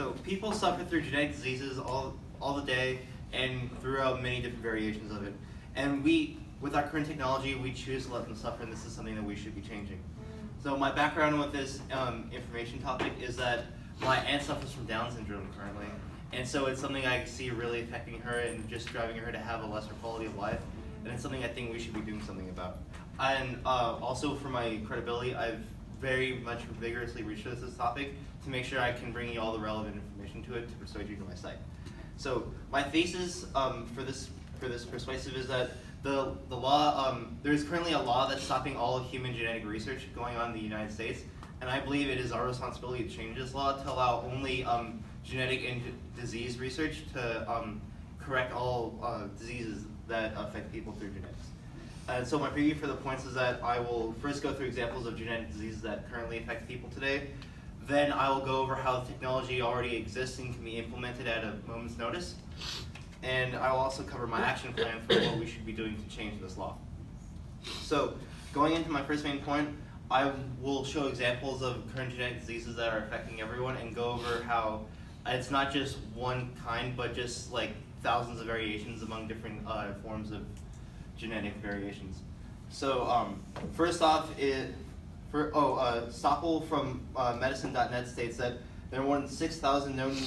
So people suffer through genetic diseases all the day and throughout many different variations of it. And with our current technology, we choose to let them suffer, and this is something that we should be changing. So my background with this information topic is that my aunt suffers from Down syndrome currently. And so it's something I see really affecting her and just driving her to have a lesser quality of life. And it's something I think we should be doing something about. And also for my credibility, I've very much vigorously researched this topic to make sure I can bring you all the relevant information to it to persuade you to my site. So my thesis for this Persuasive is that the law, there's currently a law that's stopping all human genetic research going on in the United States, and I believe it is our responsibility to change this law to allow only genetic and disease research to correct all diseases that affect people through genetics. And so my preview for the points is that I will first go through examples of genetic diseases that currently affect people today. Then I will go over how the technology already exists and can be implemented at a moment's notice. And I will also cover my action plan for what we should be doing to change this law. So going into my first main point, I will show examples of current genetic diseases that are affecting everyone and go over how it's not just one kind, but just like thousands of variations among different forms of genetic variations. So first off, Stoppel from medicine.net states that there are more than 6,000 known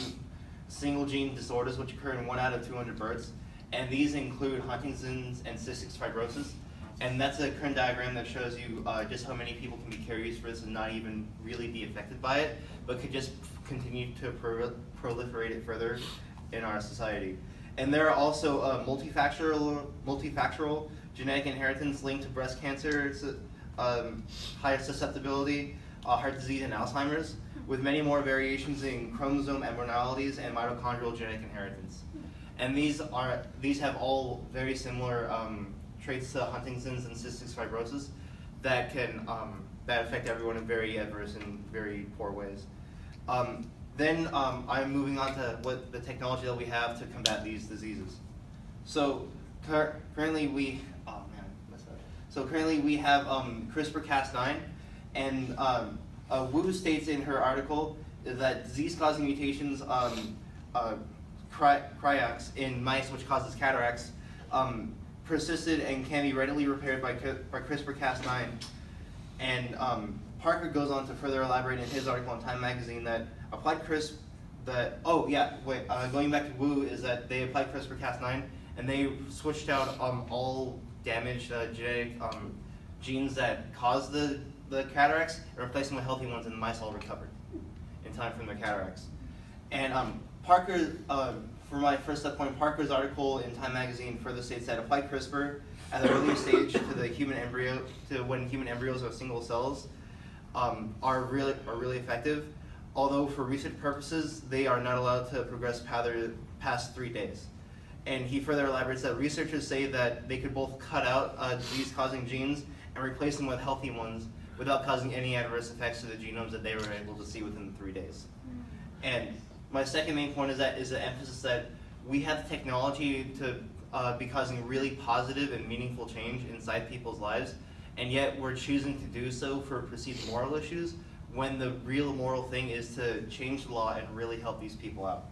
single gene disorders which occur in 1 out of 200 births, and these include Huntington's and cystic fibrosis. And that's a current diagram that shows you just how many people can be carriers for this and not even really be affected by it, but could just continue to proliferate it further in our society. And there are also multifactorial genetic inheritance linked to breast cancer, higher susceptibility, heart disease, and Alzheimer's, with many more variations in chromosome abnormalities and mitochondrial genetic inheritance. And these have all very similar traits to Huntington's and cystic fibrosis that can that affect everyone in very adverse and very poor ways. Then I'm moving on to what the technology that we have to combat these diseases. So currently we have CRISPR-Cas9, and Wu states in her article that disease-causing mutations, cryox in mice, which causes cataracts, persisted and can be readily repaired by CRISPR-Cas9. And Parker goes on to further elaborate in his article in Time Magazine that going back to Wu, is that they applied CRISPR-Cas9 and they switched out all damaged genetic genes that cause the cataracts and replaced them with healthy ones, and the mice all recovered in time from their cataracts. And Parker, for my first point, Parker's article in Time Magazine further states that applied CRISPR at the earliest stage to the human embryo, to when human embryos are single cells, are really effective. Although for research purposes, they are not allowed to progress past 3 days. And he further elaborates that researchers say that they could both cut out disease-causing genes and replace them with healthy ones without causing any adverse effects to the genomes that they were able to see within the 3 days. And my second main point is the emphasis that we have the technology to be causing really positive and meaningful change inside people's lives, and yet we're choosing to do so for perceived moral issues when the real moral thing is to change the law and really help these people out.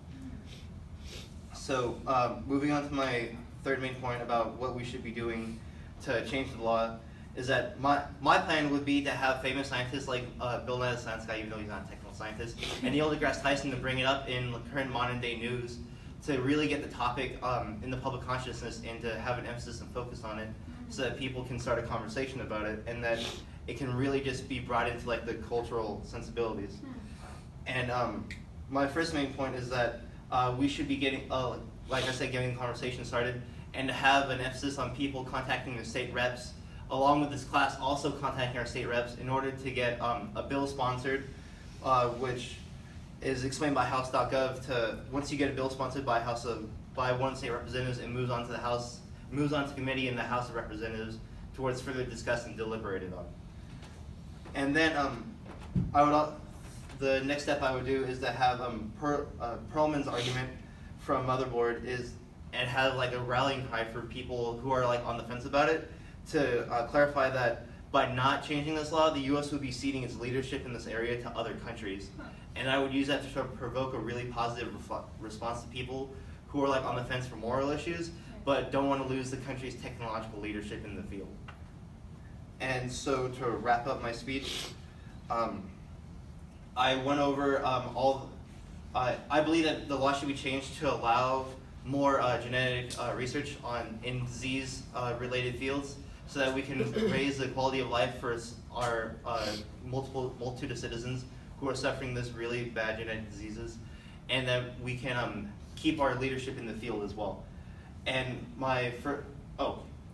So moving on to my third main point about what we should be doing to change the law is that my plan would be to have famous scientists like Bill Nye the Science Guy, even though he's not a technical scientist, and Neil deGrasse Tyson to bring it up in current modern day news to really get the topic in the public consciousness and to have an emphasis and focus on it so that people can start a conversation about it and that it can really just be brought into like the cultural sensibilities. And my first main point is that we should be getting, like I said, getting the conversation started and to have an emphasis on people contacting their state reps, along with this class also contacting our state reps in order to get a bill sponsored, which is explained by House.gov. To once you get a bill sponsored by one state representatives, it moves on to the House, moves on to committee in the House of Representatives towards further discussed and deliberated on. And then the next step I would do is to have Perlman's argument from Motherboard and have like a rallying cry for people who are like on the fence about it to clarify that by not changing this law, the U.S. would be ceding its leadership in this area to other countries. and I would use that to sort of provoke a really positive response to people who are like on the fence for moral issues, but don't want to lose the country's technological leadership in the field. And so to wrap up my speech, I went over I believe that the law should be changed to allow more genetic research in disease-related fields, so that we can raise the quality of life for our multitude of citizens who are suffering this really bad genetic diseases, and that we can keep our leadership in the field as well. And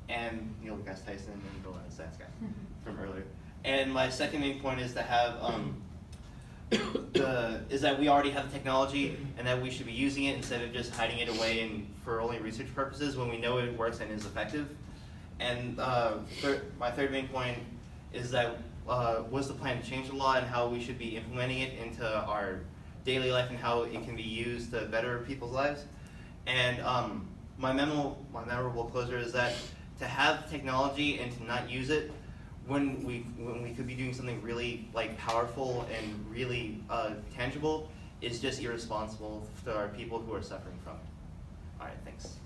and Neil deGrasse Tyson and Bill Nye, science guy from earlier. And my second main point is to have is that we already have the technology, and that we should be using it instead of just hiding it away for only research purposes when we know it works and is effective. And my third main point is that what's the plan to change the law and how we should be implementing it into our daily life and how it can be used to better people's lives. And my memorable closer is that to have technology and to not use it when we could be doing something really like powerful and really tangible is just irresponsible to our people who are suffering from it. All right, thanks.